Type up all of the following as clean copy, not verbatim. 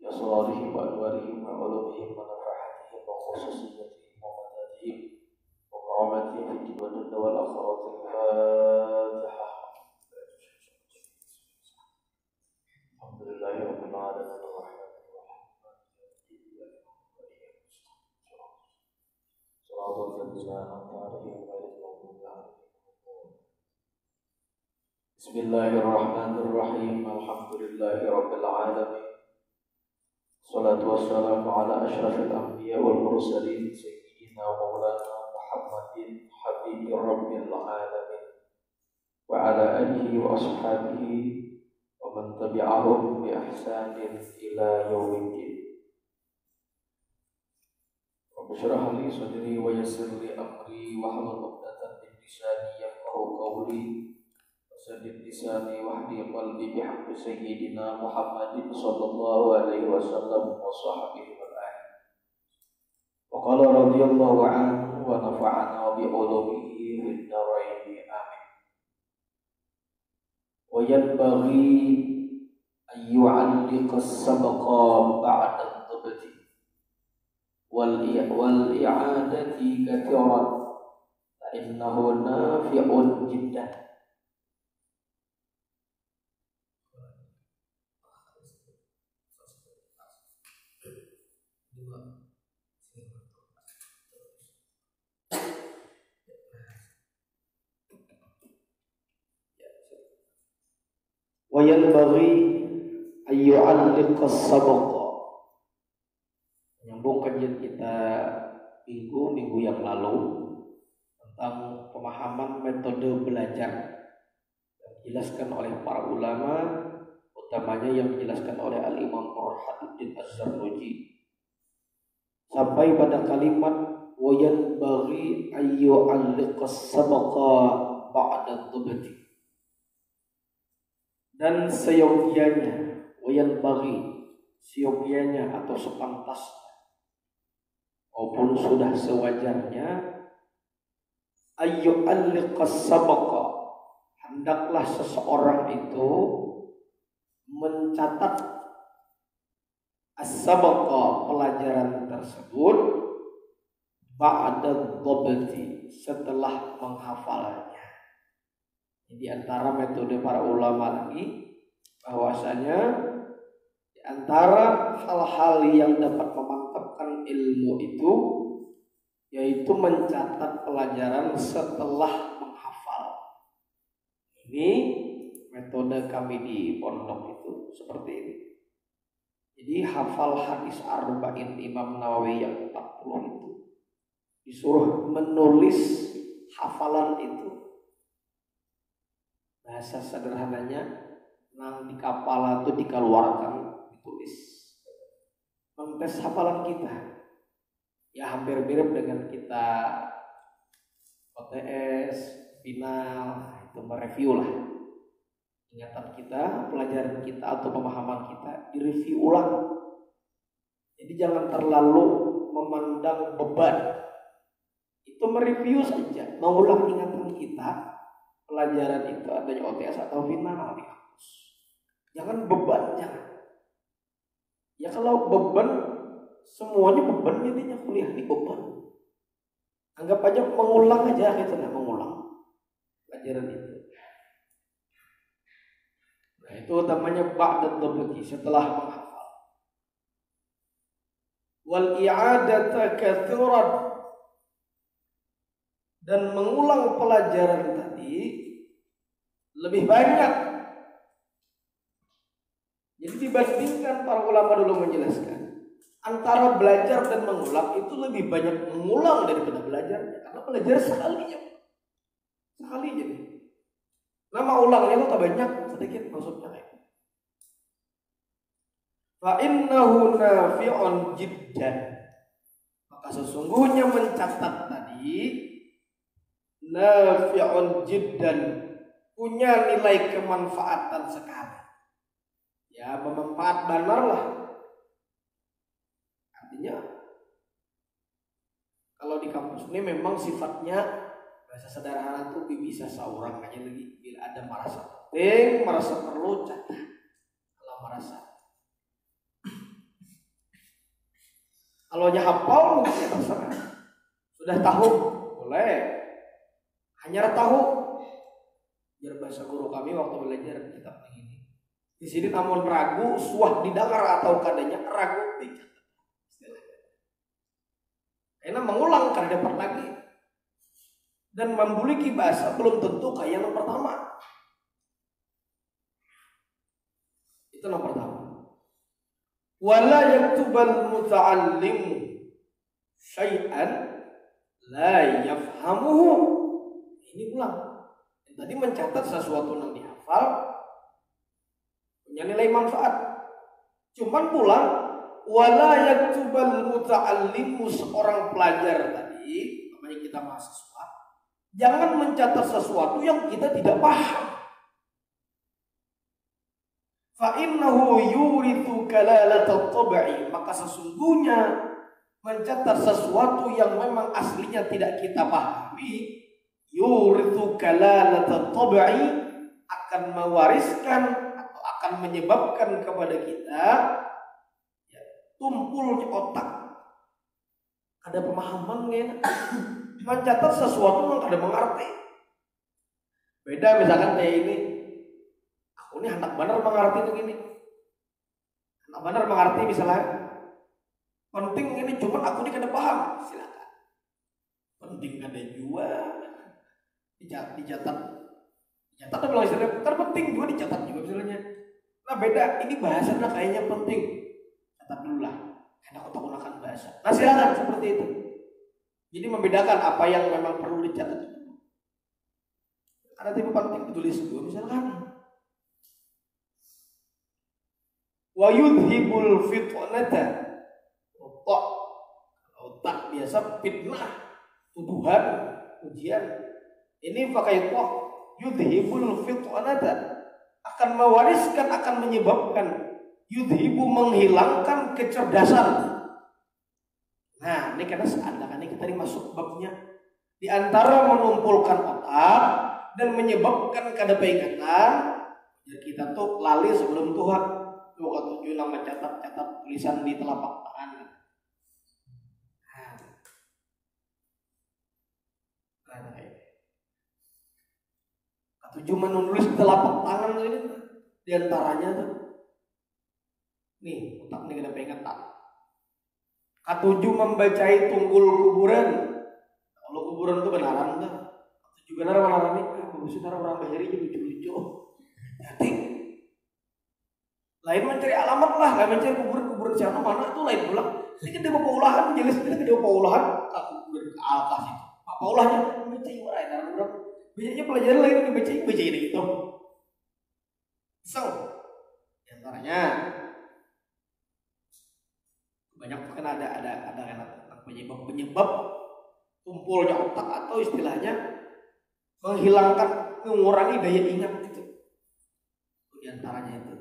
بأسرارهم وأنوارهم وعلومهم ونفحاتهم وخصوصيتهم ومدادهم وكرامتهم في الدين والدنيا والآخرة. الفاتحة. الحمد لله رب العالمين الرحمن الرحيم صراط الذين أنعمت عليهم غير المغضوب عليهم. بسم الله الرحمن الرحيم. الحمد لله رب العالمين. الصلاة والسلام على أشرف الأنبياء والمرسلين سيدنا ومولانا محمد حبيب رب العالمين وعلى آله وأصحابه ومن تبعهم بإحسان إلى يوم الدين. رب اشرح لي صدري ويسر لي أمري واحلل عقدة من لساني يفقهوا قولي وسدد لساني واهدي قلبي بحق سيدنا محمد صلى الله عليه وسلم وصحبه والآله. وقال رضي الله عنه ونفعنا بعلومه في الدارين آمين. وينبغي أن يعلق السبق بعد الضبط والإعادة كثيرا فإنه نافع جدا. Wayanbaghi ayyu'alliqas sabaqa. Menyambung kajian kita minggu yang lalu tentang pemahaman metode belajar yang dijelaskan oleh para ulama, utamanya yang dijelaskan oleh Al-Imam Burhanuddin Az-Zarnuji, sampai pada kalimat wayanbaghi ayyu'alliqas sabaqa ba'da dhubti. Dan seyogianya, wayanbaghi, seyogianya atau sepantasnya maupun sudah sewajarnya, ayyu'alliqas sabaqa, hendaklah seseorang itu mencatat as-sabaqa, pelajaran tersebut, ba'da dhabti, setelah menghafalnya. Di antara metode para ulama lagi, bahwasanya di antara hal-hal yang dapat memantapkan ilmu itu yaitu mencatat pelajaran setelah menghafal. Ini metode kami di pondok itu seperti ini. Jadi hafal hadis arba'in Imam Nawawi yang 40 itu disuruh menulis hafalan itu. Bahasa sederhananya, nang di kapal itu dikeluarkan, ditulis. Mentes hafalan kita, ya hampir mirip dengan kita OTS, final, itu mereview lah. Ingatan kita, pelajaran kita atau pemahaman kita direview ulang. Jadi jangan terlalu memandang beban. Itu mereview saja, mengulang ingatan kita. Pelajaran itu adanya OTS atau final di kampus. Jangan beban, jangan. Ya kalau beban, semuanya beban jadinya kuliah di beban. Anggap aja mengulang aja gitu, nah mengulang pelajaran itu. Nah itu utamanya ba'da dhabti, setelah menghafal. Wal i'adata katsiran, dan mengulang pelajaran tadi lebih banyak. Jadi dibandingkan para ulama dulu menjelaskan, antara belajar dan mengulang itu lebih banyak mengulang daripada belajarnya, karena belajar sekali jadi. Nama ulangnya itu tak banyak, sedikit maksudnya kayak. Fa innahu nafi'un jiddan, maka sesungguhnya mencatat tadi nafi'un jiddan, punya nilai kemanfaatan sekali. Ya, bermanfaat benar lah. Artinya kalau di kampus ini memang sifatnya bahasa sederhana tuh bisa seorang aja lagi. Bila ada merasa penting, merasa perlu, catat. Kalau merasa Kalau nya hafal mungkin ya terserah. Sudah tahu boleh. Hanya tahu. Biar bahasa guru kami waktu belajar kitab ini. Di sini namun ragu, suah didengar atau kadanya ragu dicatat. Karena mengulang kan dapat lagi. Dan memiliki bahasa belum tentu kayak yang pertama. Itu yang pertama. Wala yaktubal muta'allim syai'an la yafhamuhu. Ini ulang. Tadi mencatat sesuatu yang dihafal punya nilai manfaat. Cuman pulang wala yaktubal muta'allimu, seorang pelajar tadi, namanya kita mahasiswa, jangan mencatat sesuatu yang kita tidak paham. Fa innahu yurithu kalalatat tab'i, maka sesungguhnya mencatat sesuatu yang memang aslinya tidak kita pahami, yurithu kalalatat tab'i, akan mewariskan atau akan menyebabkan kepada kita ya, tumpulnya otak. Ada pemahaman ya, mencatat sesuatu yang ada mengerti. Beda misalkan kayak ini, aku ini hendak benar mengerti itu gini, hendak benar mengerti misalnya, penting ini cuman aku ini kada paham, silakan. Penting ada juga dicatat bilang istilahnya terpenting juga dicatat juga misalnya. Nah beda, ini bahasanya kayaknya penting, catat dulu lah, karena aku menggunakan bahasa. Nah silakan seperti itu. Jadi membedakan apa yang memang perlu dicatat. Ada tipe penting ditulis dulu misalkan. Wa yudhibul fitnata, otak biasa fitnah, tuduhan, ujian. Ini pakai toh yudhibul fitnata, akan mewariskan, akan menyebabkan, yudhibu menghilangkan kecerdasan. Nah ini karena seandainya kita tadi masuk babnya, di antara menumpulkan otak dan menyebabkan kada peringatan, jadi kita tuh lali sebelum Tuhan. Bukan tujuh yang mencatat tulisan di telapak tangan. Ketujuh menulis di telapak tangan ini, di antaranya tuh, nih otak nih kada peringatan. Ketujuh membacai tunggul kuburan. Kalau kuburan itu benaran tuh. Ketujuh benar nih. Bagusnya cara orang bahari lucu-lucu. Jadi lain mencari alamat lah, lain mencari kuburan siapa mana tuh lain pulang. Ini kan dia bawa ulahan, jelas kita dia bawa ulahan ke kuburan ke alkas itu. Apa ulahnya? Baca yang lain orang. Bacanya pelajaran lain dibaca ini gitu. So, diantaranya banyak kan ada penyebab tumpulnya otak atau istilahnya menghilangkan, mengurangi daya ingat itu. Diantaranya itu.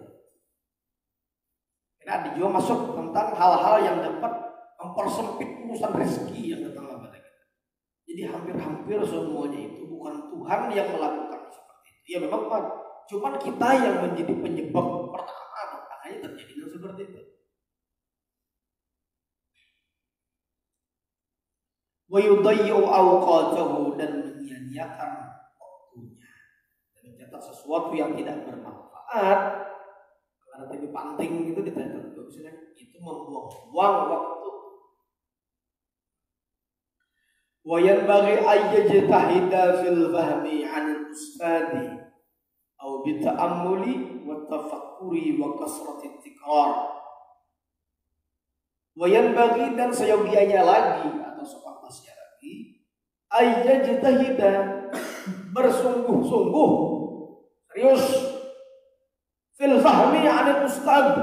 Nah, ada juga masuk tentang hal-hal yang dapat mempersempit urusan rezeki yang datang kepada kita. Jadi hampir-hampir semuanya itu bukan Tuhan yang melakukan seperti itu. Ya memang kan, cuman kita yang menjadi penyebab pertama, makanya terjadi seperti itu. Wa yudayyu awqatahu, dan menyia-nyiakan waktunya, dan mencatat sesuatu yang tidak bermanfaat. Karena tadi penting itu dicatat itu membuang-buang waktu. Wa yanbaghi ayyajtahida fil fahmi 'an al-ustadi aw bi ta'ammuli wa tafakkuri wa kasrati tikrar. Wa yanbaghi, dan seyogianya lagi atau sepantasnya lagi, ayyajtahida, bersungguh-sungguh serius fil fahmi 'anil ustad,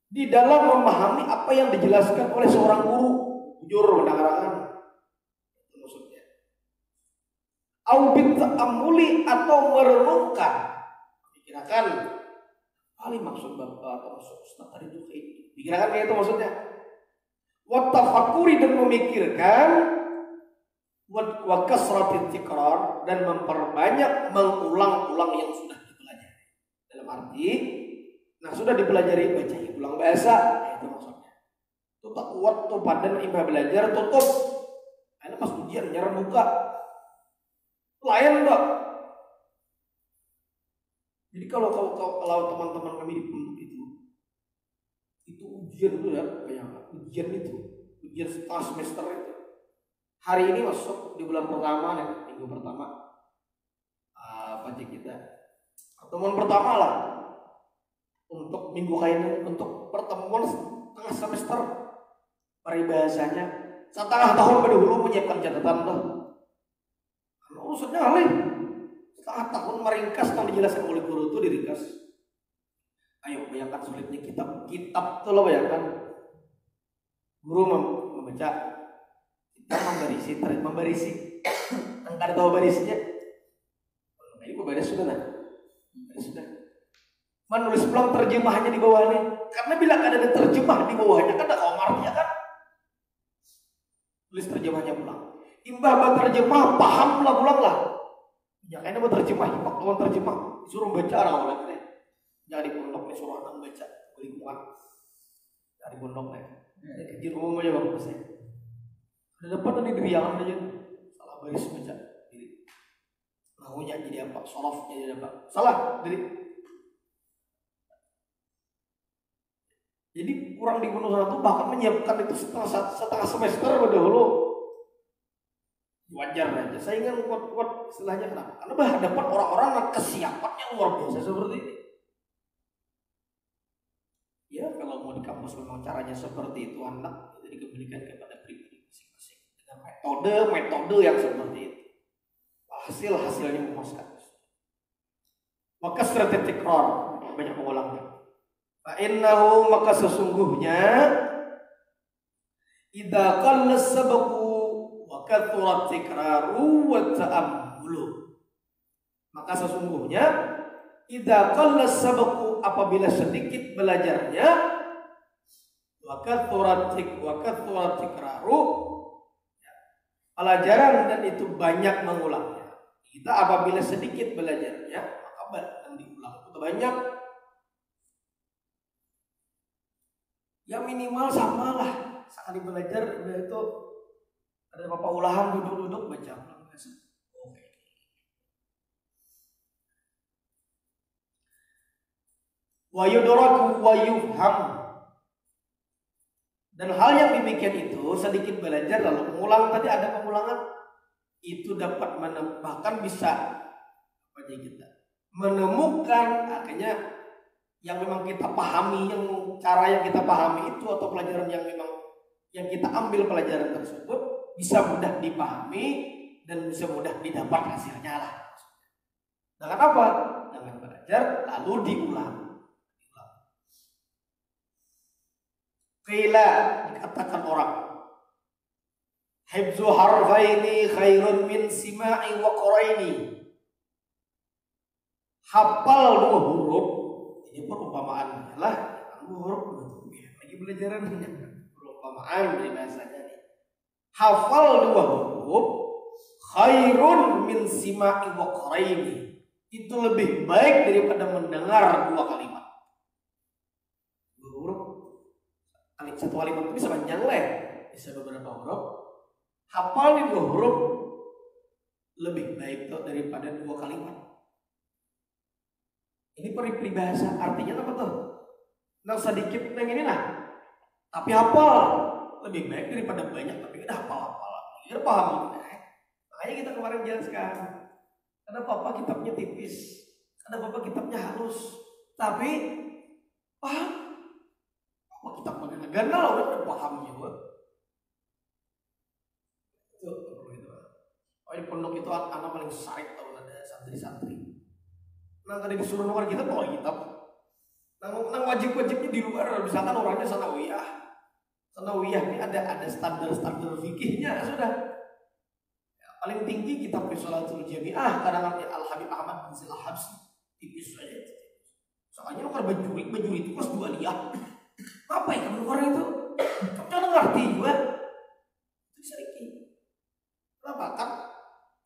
di dalam memahami apa yang dijelaskan oleh seorang guru. Jujur mendengarkan itu maksudnya. Au bit ta'ammuli, atau merenungkan, pikirkan paling maksud bapak atau maksud ustaz tadi itu kayak gitu. Pikirkan kayak itu maksudnya. Wa tafakkuri, dan memikirkan, wa kasratit tikrar, dan memperbanyak mengulang-ulang yang sudah dipelajari. Dalam arti, nah sudah dipelajari, baca ulang bahasa, itu maksudnya. Tuh tak kuat tuh badan imah belajar tutup. Akhirnya pas ujian nyerang buka. Layan enggak? Jadi kalau teman-teman kami di pondok itu ujian tuh ya, kayak ujian itu, ujian setengah semester itu. Hari ini masuk di bulan pertama ya, minggu pertama. Apa aja kita? Pertemuan pertama lah. Untuk minggu ini, untuk pertemuan setengah semester. Peribahasanya setengah tahun dahulu menyiapkan catatan tuh. Urusannya alih. Setengah tahun meringkas yang dijelaskan oleh guru itu diringkas. Ayo bayangkan sulitnya kitab tuh lo bayangkan. Guru membaca, kita membarisi. Engkau tahu barisnya? Ini baris sudah nah. Baris sudah. Menulis pulang terjemahannya di bawahnya. Karena bila ada terjemah di bawahnya kan ada komarnya kan. Tulis terjemahnya pulang. Imbah terjemah paham lah pulang lah. Ya kayaknya mau terjemah, waktu terjemah disuruh baca orang oleh ini. Jangan di pondok nih suruh anak baca lingkungan. Dari pondok nih. Di rumah aja bang saya. Ada depan nih diriangan aja. Salah baris baca. Maunya jadi apa? Solofnya jadi apa? Salah jadi. Jadi kurang di Gunung Sana itu bahkan menyiapkan itu setengah semester dahulu. Wajar aja. Saya ingin kuat-kuat istilahnya kenapa? Karena berhadapan orang-orang dengan kesiapan yang luar biasa seperti ini. Ya kalau mau di kampus memang caranya seperti itu anak itu dikembalikan kepada pribadi masing-masing dengan metode yang seperti itu. Hasilnya memuaskan. Maka strategi tekrar banyak mengulangnya. Fa'innahu maka sesungguhnya idza qalla sabaqu wa kathurat tikraru wa ta'ammulu. Maka sesungguhnya idza qalla sabaqu apabila sedikit belajarnya wa kathurat tikraru pelajaran dan itu banyak mengulangnya. Kita apabila sedikit belajarnya maka banyak diulang itu banyak. Ya minimal sama lah sekali belajar udah itu ada bapak ulahan duduk baca biasa. Oke. Wa yudraku wa yufham. Dan hal yang demikian itu sedikit belajar lalu mengulang tadi ada pengulangan itu dapat bahkan bisa apa aja kita menemukan akhirnya yang memang kita pahami, yang cara yang kita pahami itu atau pelajaran yang memang yang kita ambil pelajaran tersebut bisa mudah dipahami dan bisa mudah didapat hasilnya lah. Dengan apa? Dengan belajar lalu diulang. Qila dikatakan orang hifzu harfaini khairun min sima'i wa qaraini. Hafal dua huruf ini perumpamaannya lah huruf lagi belajarannya perumpamaan dari bahasanya nih. Hafal dua huruf khairun min sima'i wa qaraini. Itu lebih baik daripada mendengar dua kalimat. Dua huruf satu kalimat itu bisa panjang lah, bisa beberapa huruf. Hafal di dua huruf lebih baik tuh daripada dua kalimat. Ini peribahasa artinya apa tuh? Nang sedikit nang ini lah. Tapi hafal lebih baik daripada banyak tapi kita hafal. Biar paham. Makanya kita kemarin jalan sekarang. Ada papa kitabnya tipis, ada papa kitabnya halus. Tapi paham. Papa kitab ganda loh udah pahamnya gua. Itu perlu itu. Oh di pondok itu anak paling sarik kalau ada santri-santri. Nang tadi disuruh nukar kitab bawa kitab. Nang wajib-wajibnya di luar misalkan orangnya sanawiyah. Sanawiyah ini ada standar fikihnya sudah. Ya, paling tinggi kitab Risalatul Jami'ah kadang-kadang Al-Habib Ahmad bin Silal Habsi tipis saja. Soalnya nukar bajuri itu kelas 2 dia. Apa yang kamu nukar itu? Kamu jangan ngerti juga. Itu sedikit. Kenapa kan?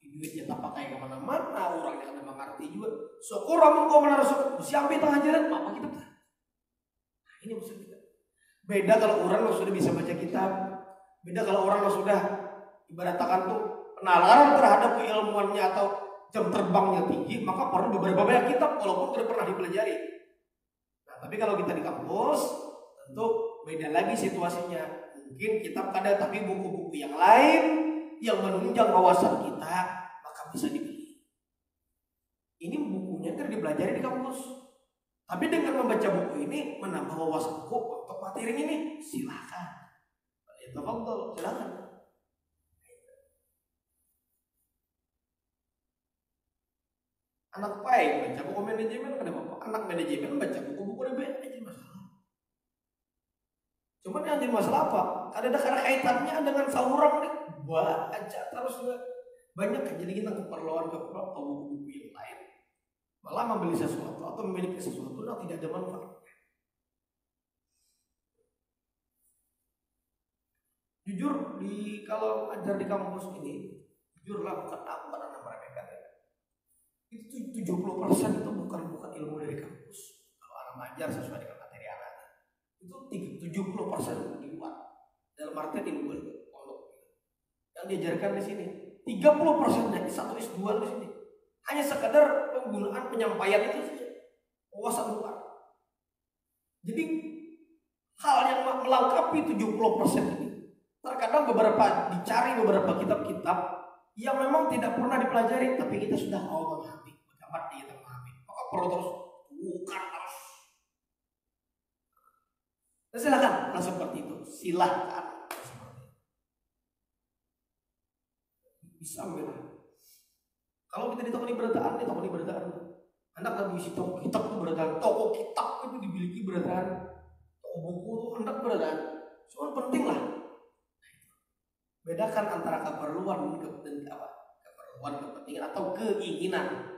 Duitnya tak pakai kemana-mana, orangnya kan memang ngerti juga. Syukur ramun kau menaruh syukur, siapa tengah jalan, apa kita? Nah, ini maksud kita. Beda kalau orang yang sudah bisa baca kitab. Beda kalau orang yang sudah ibaratkan tuh penalaran terhadap keilmuannya atau jam terbangnya tinggi, maka perlu beberapa banyak kitab walaupun tidak pernah dipelajari. Nah, tapi kalau kita di kampus, tentu beda lagi situasinya. Mungkin kitab ada, tapi buku-buku yang lain yang menunjang wawasan kita, maka bisa dibeli. Ini bukunya kan dipelajari di kampus. Tapi dengan membaca buku ini menambah wawasanku untuk materi ini, silakan. Tafadhol, silakan. Anak PAI baca buku manajemen, kenapa? Anak manajemen baca buku-buku DBA aja masalah. Cuman yang jadi masalah apa? Ada kaitannya dengan saluran nih, baca terus banyak jadi kita keperluan buku-buku yang lain. Malah membeli sesuatu atau memiliki sesuatu yang tidak ada manfaatnya. Jujur kalau ajar di kampus ini, jujurlah bukan anak mereka ya. Itu 70% itu bukan ilmu dari kampus. Kalau anak mengajar sesuai dengan materi anak, itu 70% di luar. Dalam artian di luar pondok. Yang diajarkan di sini 30% dari S1 S2 di sini hanya sekadar penggunaan penyampaian itu saja, wawasan luar. Jadi hal yang melengkapi 70% ini terkadang dicari beberapa kitab-kitab yang memang tidak pernah dipelajari, tapi kita sudah mau memahami, bagaimana kita memahami, maka perlu terus bukan terus. Dan silakan kalau seperti itu, silakan bisa memang. Kalau kita di toko ibadah, anak lagi isi toko kitab itu berataan, toko kitab itu dimiliki berataan, toko buku itu hendak berataan, soal penting lah. Bedakan antara keperluan kepentingan atau keinginan.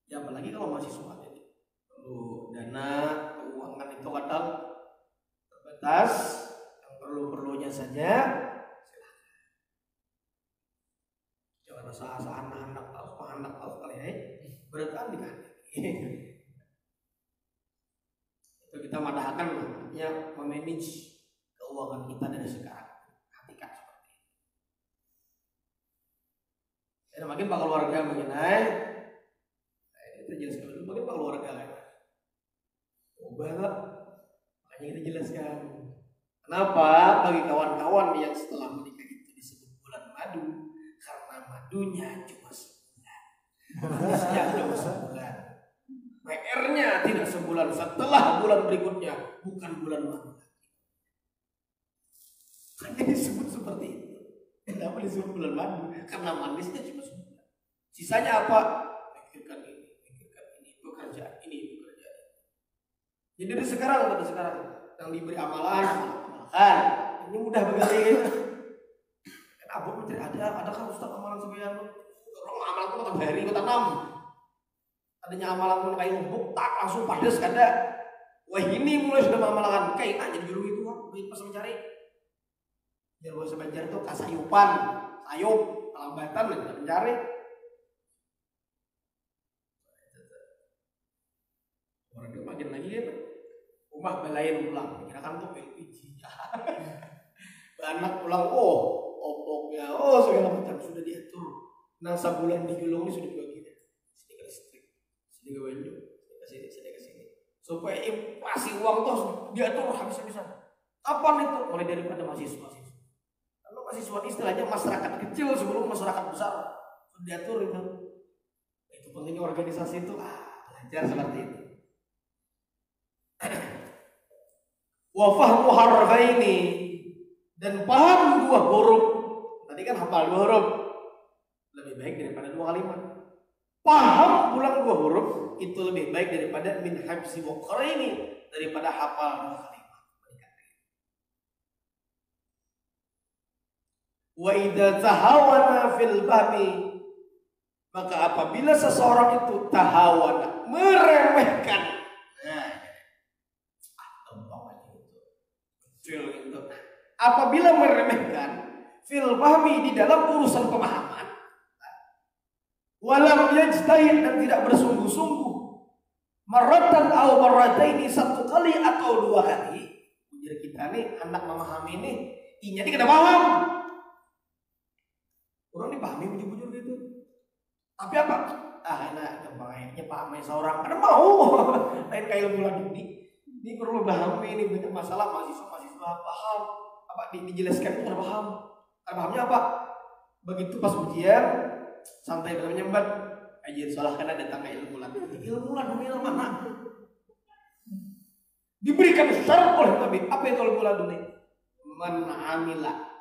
Ya apalagi kalau mahasiswa ini perlu dana, keuangan itu kadang terbatas, yang perlu-perlunya saja. Jangan rasa anak kalian berataan dikasih. Itu kita madahkan namanya memanage keuangan kita dari sekarang. Perhatikan seperti ini. Dan makin pak keluarga mengenai itu jelaskan dulu makin pak keluarga lain. Banget. Makanya kita jelaskan. Kenapa bagi kawan-kawan yang setelah menikah itu disebut bulan madu? Karena madunya cuma sebulan. Manisnya cuma sebulan. PR-nya tidak sebulan, setelah bulan berikutnya bukan bulan madu. Hanya disebut seperti itu. Kenapa disebut bulan madu? Karena manisnya cuma sebulan. Sisanya apa? Pikirkan ini, pekerjaan ini. Jadi dari sekarang yang diberi amalan, ini mudah begitu. Kenapa mencari ada kan Ustaz amalan sebagian orang amalan itu tak hari kita 6. Adanya amalan pun kayak lubuk tak langsung padas kada. Wah ini mulai sudah mengamalkan kayak aja dulu itu kan pas mencari. Biar bahasa Banjar itu kasayupan, sayup, pelambatan dan mencari. Orang itu makin lagi kan rumah belain pulang, kira-kira tuh LPG. Anak pulang, opoknya, segala macam sudah diatur. Nah sebulan digulung ini sudah dibagi. Sedikit banyak, sedikit kesini. Supaya inflasi uang tuh diatur habis-habisan. Kapan itu? Mulai daripada mahasiswa. Kalau mahasiswa istilahnya masyarakat kecil sebelum masyarakat besar diatur itu. Itu pentingnya organisasi itu belajar seperti itu. Wa fahmu harfaini, dan paham dua huruf. Tadi kan hafal dua huruf. Lebih baik daripada dua kalimat. Paham pulang dua huruf itu lebih baik daripada min habsi waqraini, daripada hafal dua kalimat. Wa idza tahawana fil bahmi, maka apabila seseorang itu tahawana, meremehkan, apabila meremehkan fil bahmi, di dalam urusan pemahaman, walam yajtahid, dan tidak bersungguh-sungguh marratan atau marrataini, satu kali atau dua kali. Ujar kita nih anak memahami ini, inya ini kada paham. Orang dipahami bujur-bujur gitu. Tapi apa? Enak gampangnya pahami seorang. Ada mau lain kayak ilmu laduni. Ini perlu paham ini banyak masalah mahasiswa paham apa dijelaskan itu kada paham. Kada pahamnya apa? Begitu pas ujian santai dalam nyembat aja salah karena datang ke ilmu laduni. Ilmu laduni mana? Diberikan syarat oleh Nabi. Apa itu ilmu laduni? Man amila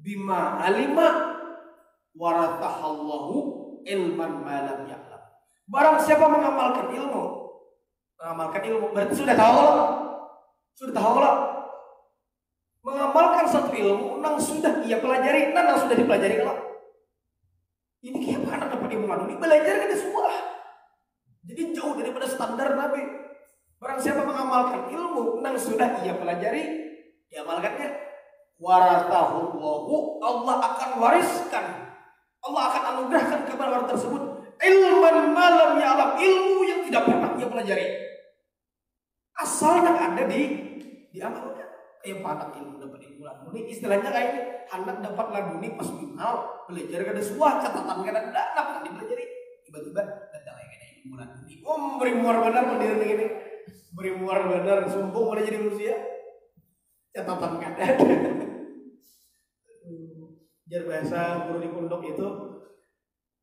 bima alima warathahallahu ilman ma lam ya'lam. Barang siapa mengamalkan ilmu berarti sudah tahu lah. Mengamalkan satu ilmu nang sudah ia pelajari, nang sudah dipelajari lah. Ini kayak mana dapat ilmu laduni? Belajar kan semua. Jadi jauh daripada standar Nabi. Barang siapa mengamalkan ilmu nang sudah ia pelajari, diamalkannya, warathahullahu, Allah akan wariskan, Allah akan anugerahkan kepada orang tersebut ilman malam ya'lam, ilmu yang tidak pernah ia pelajari. Asal yang ada diamalkan. Kayak anak ilmu dapat ilmu laduni, istilahnya kayak ini, anak dapat laduni pas final belajar kada sebuah catatan kada pernah dipelajari, tiba-tiba datang kayak ilmu laduni. Beri muar benar pendirian ini. Beri muar benar, sumpung boleh jadi manusia. Catatan kada ada. Jar bahasa guru di pondok itu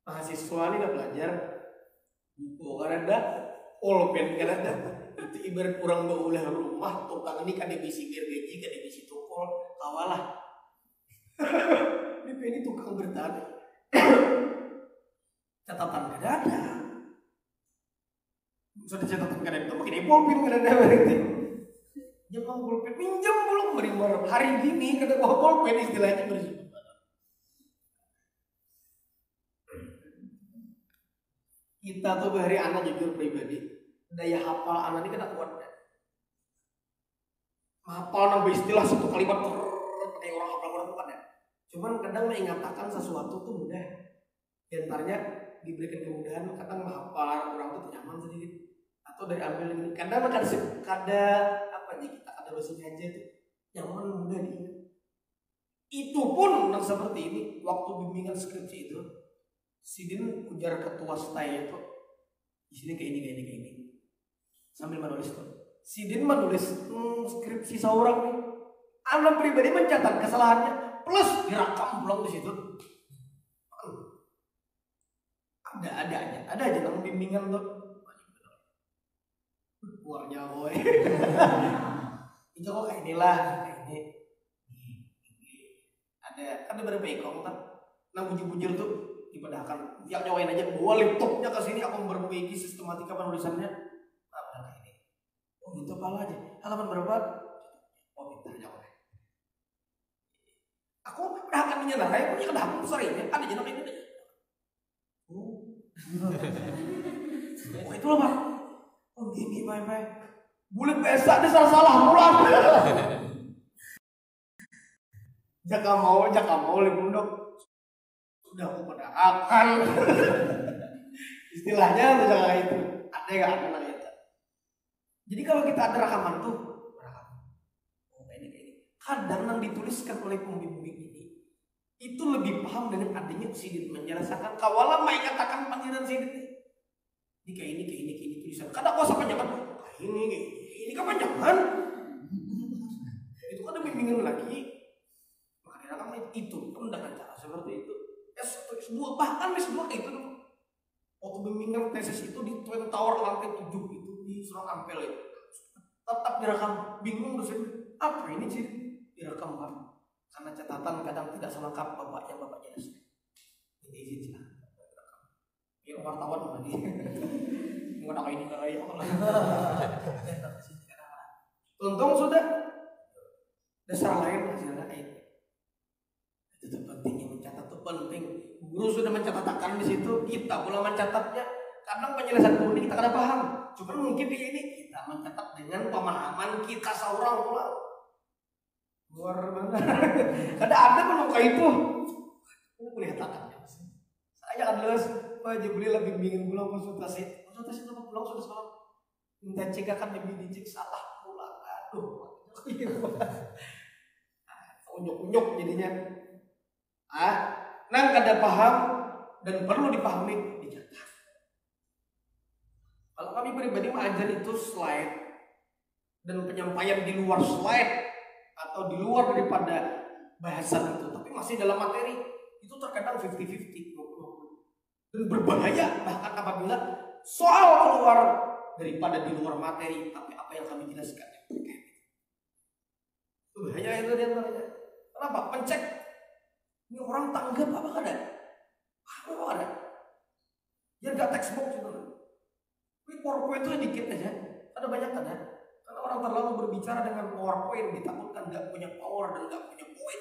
mahasiswa ini udah belajar buku kan ada, pulpen kan ada. Itu ibarat kurang baulah rumah, tukang ini kan bisi gergaji, kan bisi tukul, kawalah. Ini tukang bertani. Catatan kada ada. Sudah catatan kada itu makin pulpen kada ada berarti. Jangan pulpen pinjam belum beri muar hari gini kada bawa pulpen istilahnya bersih. Kita tuh bahari anak jujur pribadi, daya hafal anak ini kena kuat kan? Hafal nambah istilah satu kalimat kayak orang hafal orang bukan ya. Cuman kadang mengatakan sesuatu tuh mudah. Di antaranya diberikan kemudahan, kadang menghafal orang tuh nyaman sedikit atau dari ambil ini. Kadang kada apa nih kita ada bahasanya aja tuh nyaman mudah diingat. Itu pun yang seperti ini waktu bimbingan skripsi itu. Sidin ujar ketua stay itu di sini kayak ini sambil menulis tuh. Sidin menulis skripsi seorang nih. Anak pribadi mencatat kesalahannya plus direkam pulang di situ. Ada aja nang bimbingan tuh. Keluarnya boy. Itu kok kayak inilah kayak ini. Ada beberapa ekong tak nang bujur-bujur tuh. Dipedahkan yang nyawain aja bawa laptopnya ke sini aku memperbaiki sistematika penulisannya apa ini gitu pala aja halaman berapa minta jawab aku pedahkan menyerah saya punya kedahkan besar ini ada jenang ini itu loh pak gini baik bulat biasa ada salah pulang jaka mau lepundok udah aku pada akal istilahnya misalnya itu ada nggak ada itu. Jadi kalau kita ada rekaman tuh ini kadang yang dituliskan oleh pembimbing ini itu lebih paham dengan adanya sidin menjelaskan kawalan mai katakan panggilan sidin ini kayak ini tulisan kadang kuasa panjangan ini kepanjangan itu kan ada bimbingan lagi makanya rekaman itu pun dengan cara seperti itu. S2 bahkan S2 itu waktu bimbingan tesis itu di Twin Tower lantai 7 itu di Surang Ampel itu tetap direkam bingung dosen apa ini sih direkam Pak karena catatan kadang tidak selengkap bapak jelas ini izin sih ya wartawan lagi nggak ini kayak Allah untung sudah dasar lain hasilnya itu pentingnya mencatat itu penting. Guru sudah mencatatkan di situ, kita pula mencatatnya. Kadang penjelasan guru ini kita kada paham. Cuma mungkin di ini kita mencatat dengan pemahaman kita seorang pula. Luar benar. Kada ada penuka itu. Ini kelihatan. Saya kan lulus Pak Jibril lebih bimbingin pulang konsultasi kenapa pulang sudah salah. Minta cek akan lebih dicek salah pulang. Aduh. Unyuk-unyuk jadinya. Nang kada paham dan perlu dipahami dicatat. Kalau kami pribadi mengajar itu slide dan penyampaian di luar slide atau di luar daripada bahasan itu, tapi masih dalam materi itu terkadang 50-50 dan berbahaya bahkan apabila soal keluar daripada di luar materi, tapi apa yang kami jelaskan yang terkait itu bahaya itu dia namanya. Kenapa? Pencek ini orang tanggap apa ada? Apa ada? Dia nggak textbook gitu. Tapi PowerPoint itu dikit aja, ada banyak kan ya? Karena orang terlalu berbicara dengan PowerPoint ditakutkan nggak punya power dan nggak punya poin.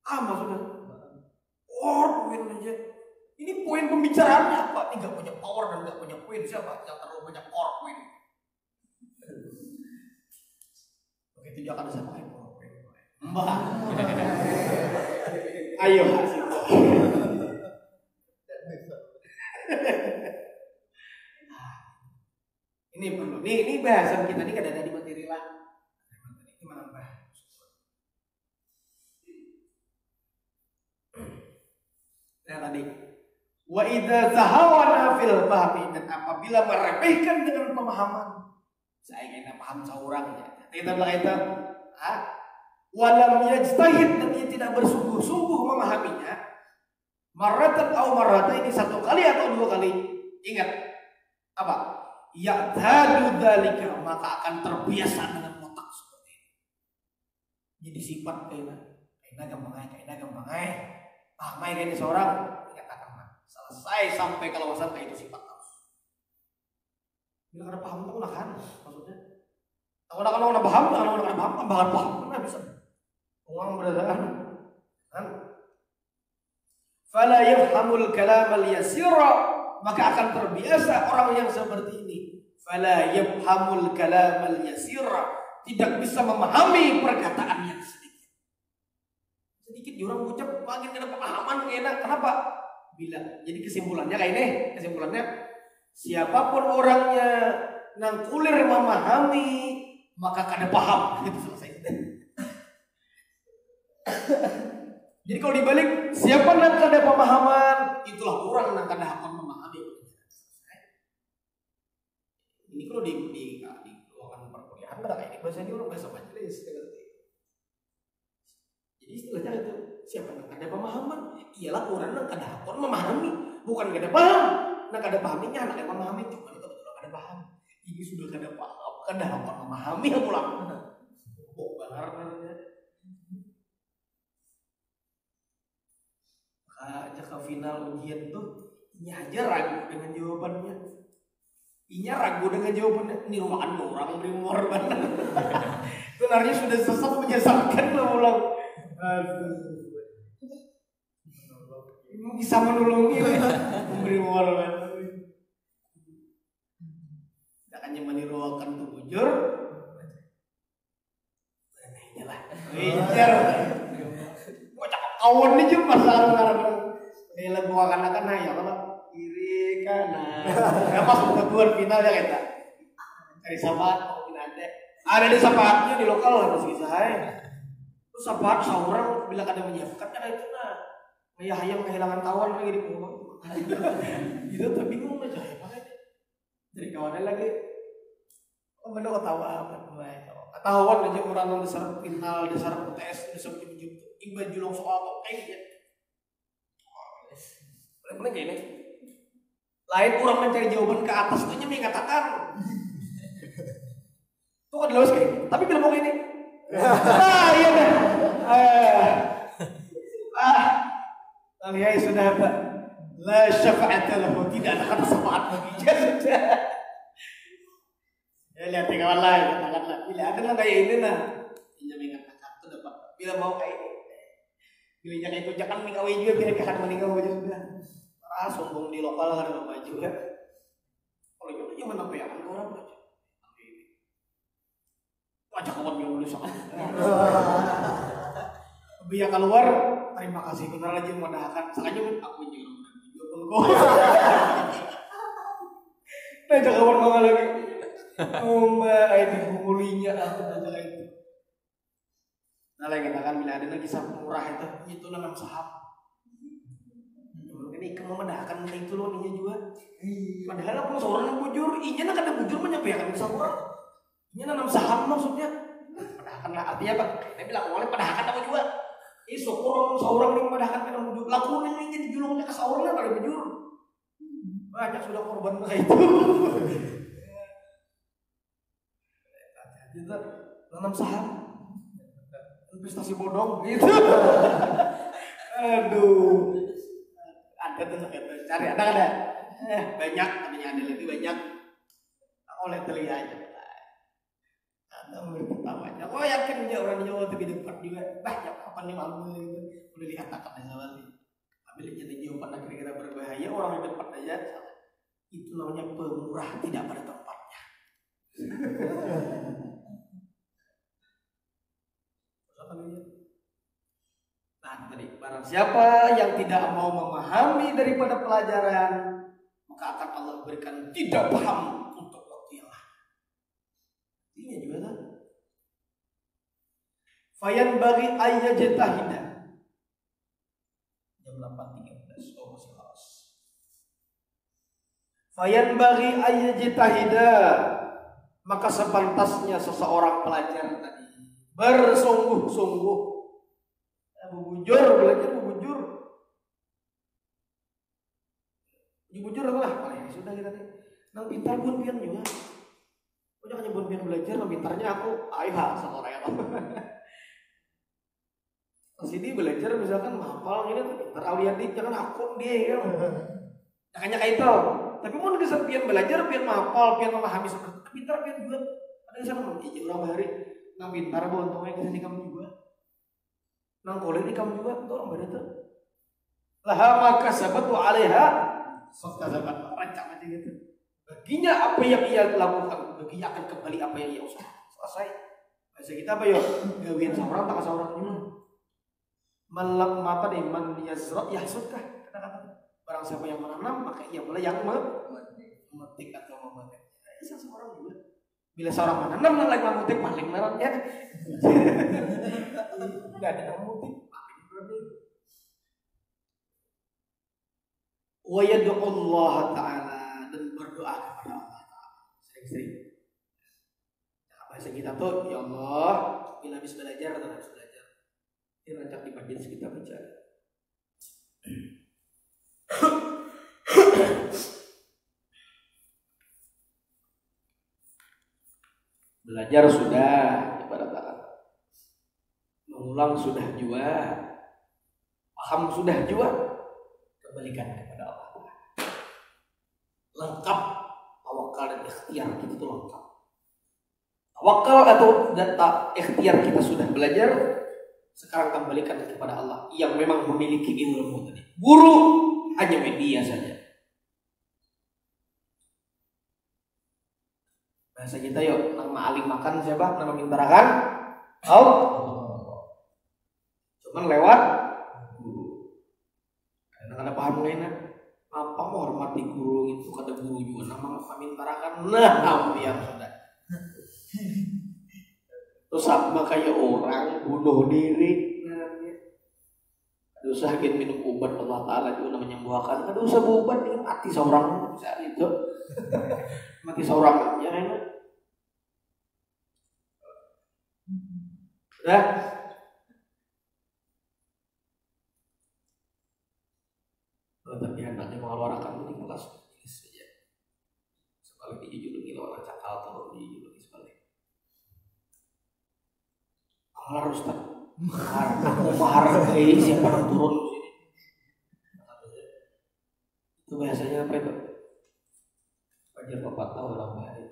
Maksudnya PowerPoint aja. Ini poin pembicaraannya apa? Ini nggak punya power dan nggak punya poin. Siapa yang terlalu banyak PowerPoint? Oke, tidak akan saya pakai PowerPoint. Mbak, ayo hasil. Ini perlu. Ini bahasan kita ini kada ada di materi lah. Ini menambah. Nah tadi, wa idza zahawana fil fahmi, dan apabila meremehkan dengan pemahaman, saya ingin paham seorang ya. Kita bilang itu, walam yajtahid, dan dia tidak bersungguh-sungguh memahaminya, maratan atau marata, ini satu kali atau dua kali. Ingat apa? Ya'tadu dzalika, maka akan terbiasa dengan otak seperti ini. Jadi sifat kaina gampang ai. Paham ini seorang dikatakan selesai sampai kalau wasan kayak itu sifat terus. Bila ada paham tuh kan maksudnya. Kalau ada paham, tambahan paham mana bisa. Uang beradaan kan. Fala yafhamul kalam al-yasira, maka akan terbiasa orang yang seperti ini. Fala yafhamul kalam al-yasira, tidak bisa memahami perkataan yang sedikit orang ucap makin kena pemahaman enak. Kenapa? Bila jadi kesimpulannya kayak ini, siapapun orangnya nang kulir memahami maka kada paham, itu selesai. Jadi kalau dibalik, siapa nang kada pemahaman, itulah orang nang kada akan memahami. Ini kalau di ruangan perkuliahan kada kayak ini, bahasa ini orang bahasa majelis. Jadi istilahnya itu, siapa yang ada pemahaman? Ialah orang yang kada akan memahami, bukan kada paham. Nah kada pahaminya anak yang memahami, cuma itu betul kada paham. Ini sudah kada paham, kada akan memahami pulang. Benar namanya. Aja ke final ujian tuh, ini aja ragu dengan jawabannya. Inya ragu dengan jawabannya. Ini ruangan orang primor banget. Sebenarnya sudah sesat menyesatkan lah pulang. Bisa menolongi memberi moral. Tidak hanya meniruakan tuh bujur. Ini lah. Bicar. Gua cakap kawan nih cuma sarang-sarang. Ini lagu akan-akan ya kalau kiri kanan. Pas buat final ya kita. Dari sahabat mungkin ada di sahabatnya di lokal lah terus saya. Terus sahabat seorang bila kada menyiapkan kada itu kayak ayam kehilangan kawan lagi di pulau. Itu tuh bingung aja ya dari kawannya lagi. Bener ketawa apa ketahuan aja orang yang dasar final dasar UTS dasar iba julung soal kok kayak gitu. Boleh kayak ini. Lain orang mencari jawaban ke atas itu nyampe katakan. Itu kan lulus kayak ini. Tapi bila mau kayak ini. Iya dah. Alhamdulillah sudah Pak. La syafa'ata lahu, tidak ada kata syafaat baginya sudah. Ya lihat kawan lain katakanlah. Bila ada lah kayak ini nah. Nyampe katakan itu dapat. Bila mau kayak ini. Bila jangan itu jangan mengawin juga biar akan meninggal aja sudah. Sombong di lokal ada maju ya. Kalau itu cuma apa ya kan orang aja. Wajah kawan yang nulis sama. Biar keluar terima kasih benar aja mendahkan. Sakanya aku nyuruh nah jangan kawan lagi. Ini bungulinya aku baca itu. Nah lagi kita kan bila ada lagi kisah murah itu nanam saham. Ini kamu mendahkan itu loh ninya juga. Padahal aku seorang yang bujur, inya nak ada bujur menyampaikan kisah orang. Inya nanam saham maksudnya. Padahkan lah artinya apa? Dia bilang oleh padahkan aku juga. Syukur seorang yang padahkan kena bujur. Lakukan ini jadi julungnya ke seorang pada bujur. Banyak sudah korban kayak itu. Kita nanam saham, investasi bodong gitu. Aduh, ada tuh cari ada. Banyak namanya ada lebih banyak. Oleh telinganya. Ada berketawanya. Oh yakin dia orang Jawa tapi depan juga. Banyak kapan nih malu gitu. Udah lihat akan sama sih. Ambil jadi jawaban kira-kira berbahaya orang di depan aja. Itu namanya pemurah tidak pada tempatnya. Nah tadi barang siapa yang tidak mau memahami daripada pelajaran, maka akan Allah berikan tidak paham untuk waktu yang lama. Ini juga kan. Fayan bagi ayyajtahida. Jam 8.13. Oh masih harus. Fayan bagi ayyajtahida. Maka sepantasnya seseorang pelajar tadi bersungguh-sungguh, bujur, belajar bujur. Bujur lah, sudah kita nih. Nang pintar pun pian juga. Oh jangan nyebut pian belajar, nang pintarnya aku, ayo sama orang yang sini belajar misalkan hafal ini pintar aliadik, jangan akun dia kan. Makanya kayak itu. Tapi mau ngesan pian belajar, pian hafal, pian memahami seperti pintar pian juga. Ada sana mau orang hari. Nang pintar bu untungnya kesini kamu juga. Nang kolej ini kamu juga tuh orang berita. Laha maka sahabat wa alaiha sahabat rancang aja gitu. Baginya apa yang ia lakukan, baginya akan kembali apa yang ia usaha. Selesai. Bahasa kita apa ya? Gawian seorang tak seorang juga. Malam apa nih man yazra yahsudkah kata-kata. Barang siapa yang menanam maka ia pula yang memetik atau memanen. Seorang juga. Bila seorang menanam lagi memutik paling merah ya. Enggak ada memutik paling berarti. Wa yad'u Allah taala dan berdoa kepada Allah taala. Sering-sering. Nah, bahasa kita tuh ya Allah, bila habis belajar atau habis belajar. Ini rancak di majelis kita bicara. Belajar sudah kepada taat, mengulang sudah juga, paham sudah juga, kembalikan kepada Allah. Lengkap tawakal dan ikhtiar kita itu lengkap. Tawakal atau data ikhtiar kita sudah belajar, sekarang kembalikan kepada Allah yang memang memiliki ilmu tadi. Guru hanya media saja. Bahasa kita yuk, nama alim makan siapa? Nama mintarakan? Allah. Cuman lewat guru. Kadang-kadang paham lainnya. Apa menghormati guru itu kata guru juga. Nama mintarakan. Nah, yang sudah. Terus sama kayak orang bunuh diri. Aduh sakit minum obat Allah Ta'ala juga menyembuhkan. Aduh usah obat ini mati seorang bisa itu. Mati seorang ya enak. Udah. Tapi hendaknya mengeluarkan ini kelas saja. Sekali dijuluki orang cakal turun dijuluki sekali. Harus tak menghargai siapa yang turun di sini. Itu biasanya apa itu? Wajar bapak tahu orang bahari.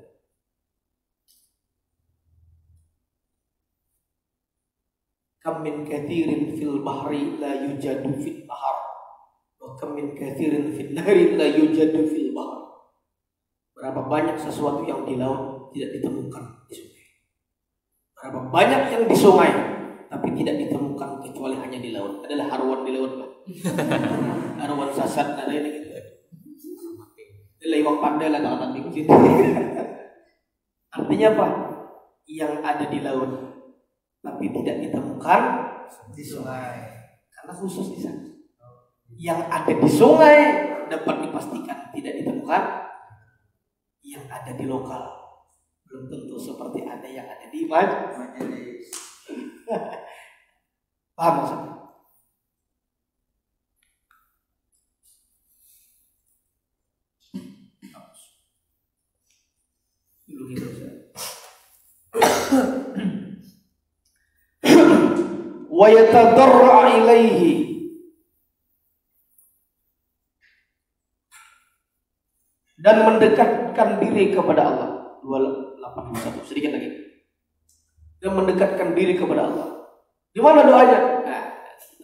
Kam min kathirin fil bahri la yujadu fil bahar. Wa kam min kathirin fil nahri la yujadu fil bahar. Berapa banyak sesuatu yang di laut tidak ditemukan di sungai. Berapa banyak yang di sungai tapi tidak ditemukan kecuali hanya di laut. Adalah harwan di laut, Pak. Harwan sasat ada ini gitu. Lewat pandai lah kalau nanti sini. Artinya apa? Yang ada di laut tapi tidak ditemukan di sungai. karena khusus di sana. Yang ada di sungai dapat dipastikan tidak ditemukan. Yang ada di lokal belum tentu seperti ada yang ada di majelis. Paham maksudnya? Dulu gitu wa yatadarra ilaihi, dan mendekatkan diri kepada Allah. 281 sedikit lagi. Dan mendekatkan diri kepada Allah. Di mana doanya? Nah,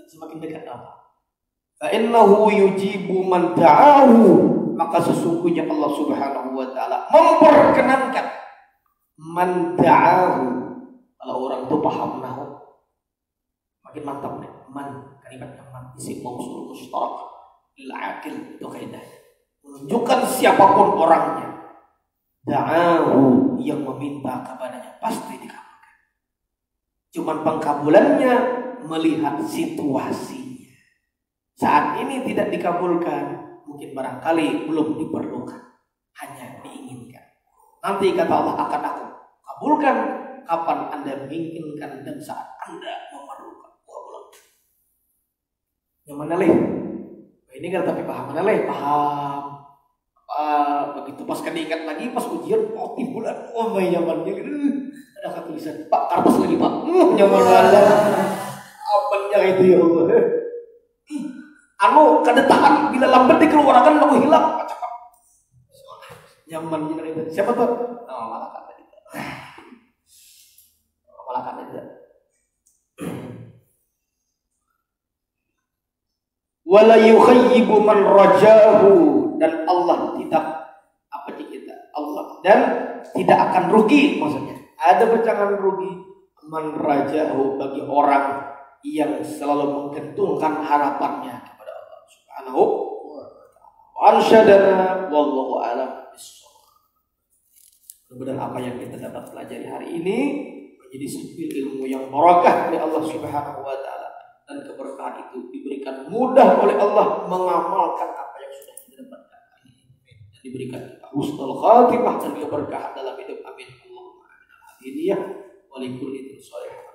semakin dekat Allah. Fa innahu yujibu man da'ahu, maka sesungguhnya Allah Subhanahu wa taala memperkenankan man da'ahu. Kalau orang itu paham nahu makin mantap nih. Man, kalimat yang man isim mausul mustarak lil aqil, itu kaidah. Menunjukkan siapapun orangnya, da'ahu, yang meminta kepadanya pasti dikabulkan. Cuman pengkabulannya melihat situasinya. Saat ini tidak dikabulkan, mungkin barangkali belum diperlukan, hanya diinginkan. Nanti kata Allah akan aku kabulkan kapan Anda menginginkan dan saat Anda memerlukan. Yang mana leh? Ini kan tapi paham mana leh? Paham. Begitu pas kan diingat lagi pas ujian, oh timbulan, oh my nyamannya gitu. Ada tulisan, Pak kartas lagi Pak. Nyaman banget. Apanya itu ya Allah. Anu kedetahan bila lambat dikeluarkan lalu hilang. Cakap. Nyaman gitu. Siapa tuh? Oh, Malakan tadi. Malakan tadi. Wala yukhayyibu man rajahu, dan Allah tidak apa kita Allah dan tidak akan rugi, maksudnya ada jangan rugi man rajahu, bagi orang yang selalu menggantungkan harapannya kepada Allah Subhanahu wa taala. Arsyadana wallahu a'lam bissawab. Mudah-mudahan apa yang kita dapat pelajari hari ini menjadi sumber ilmu yang barakah dari Allah Subhanahu wa taala, dan keberkahan itu diberikan mudah oleh Allah mengamalkan apa yang sudah kita dapatkan hari ini, dan diberikan kita husnul khatimah dan keberkahan dalam hidup. Amin Allahumma amin. Al-hadiyah wa likulli sholih.